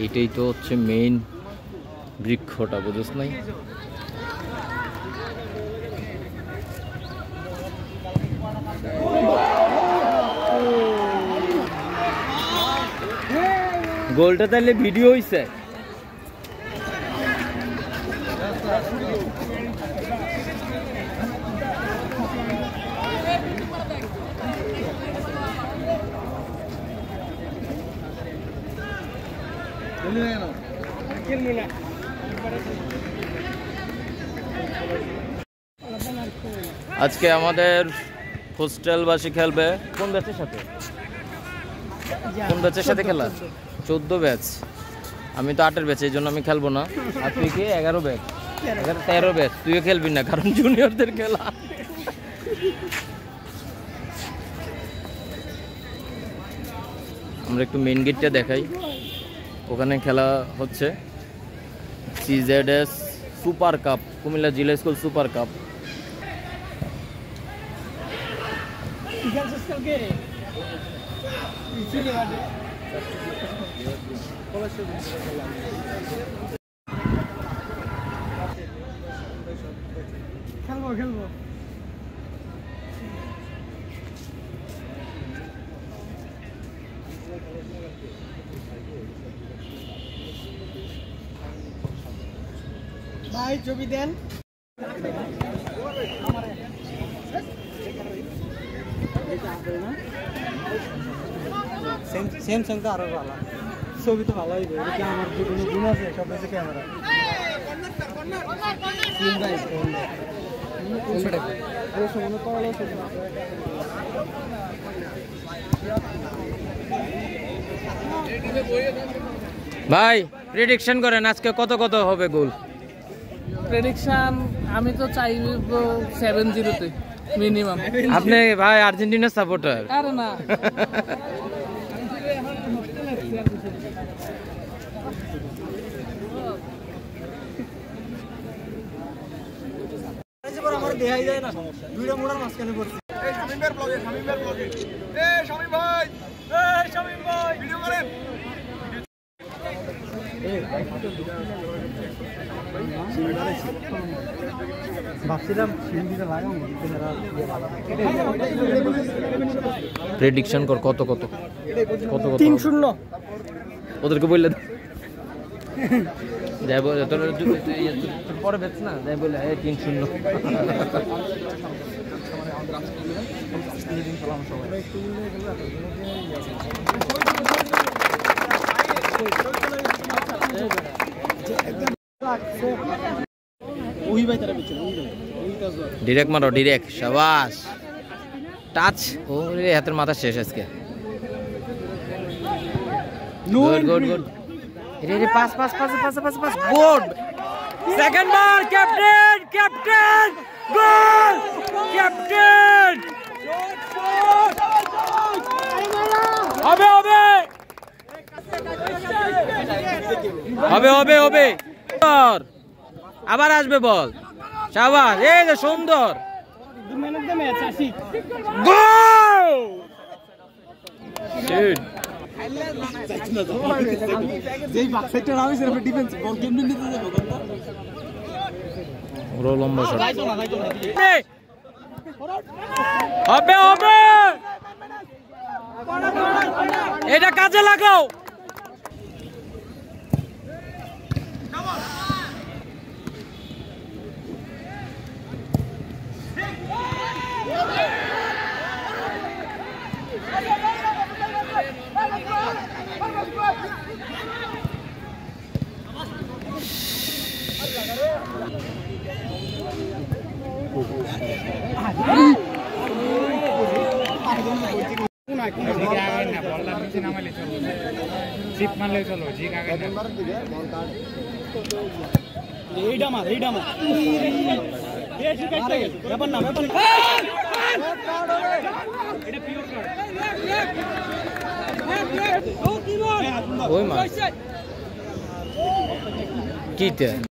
এটাই তো হচ্ছে মেইন বৃক্ষটা, বুঝছ নাই? গোলটা তাহলে ভিডিও হইছে। আজকে আমাদের হোস্টেলবাসী খেলবে কোন ব্যাচের সাথে? কোন ব্যাচের সাথে খেলা? 14 ব্যাচ। আমি তো 8-এর ব্যাচ, এই জন্য আমি খেলবো না। আর তুই কি 11 ব্যাচ? 13 ব্যাচ, তুইও খেলবি না কারণ জুনিয়রদের খেলা। আমরা একটু মেইন গেটটা দেখাই। ওখানে খেলা হচ্ছে CZS সুপার কাপ, কুমিল্লা জিলা স্কুল সুপার কাপ। খেলবো ভাই, ছবি দেন। স্যামসাং তো আরো ভালো, ছবি তো ভালোই দেবে। আমার কোনো গুণ আছে, সব আছে ক্যামেরা। ভাই প্রেডিকশন করেন আজকে কত কত হবে গোল? প্রেডিকশন আমি তো চাইব 7-0 মিনিমাম। আপনি ভাই আর্জেন্টিনার সাপোর্টার? আরে না, আমার দেখাই যায় না, দুইটা মোড়ার মাঝখানে পড়ছে। ভিডিও করেন। প্রেডিকশন কর কত কত কত কত? 3-0 ওদেরকে বললে যাই বলে তোর পরে বেচ না, যাই বলে 3-0। ডিরেক্ট মারো, ডিরেক্ট, শাবাশ। টাচ, ও রে হাতের মাথা শেষ আজকে। Good good good. রে রে pass pass pass pass pass pass, good. Second বল, ক্যাপ্টেন ক্যাপ্টেন, গোল ক্যাপ্টেন। হবে হবে হবে হবে হবে। আবার আসবে বল, শাবাশ। এই যে সুন্দর গোল। লম্বা শট হবে হবে, এটা কাজে লাগাও। ওই মা কি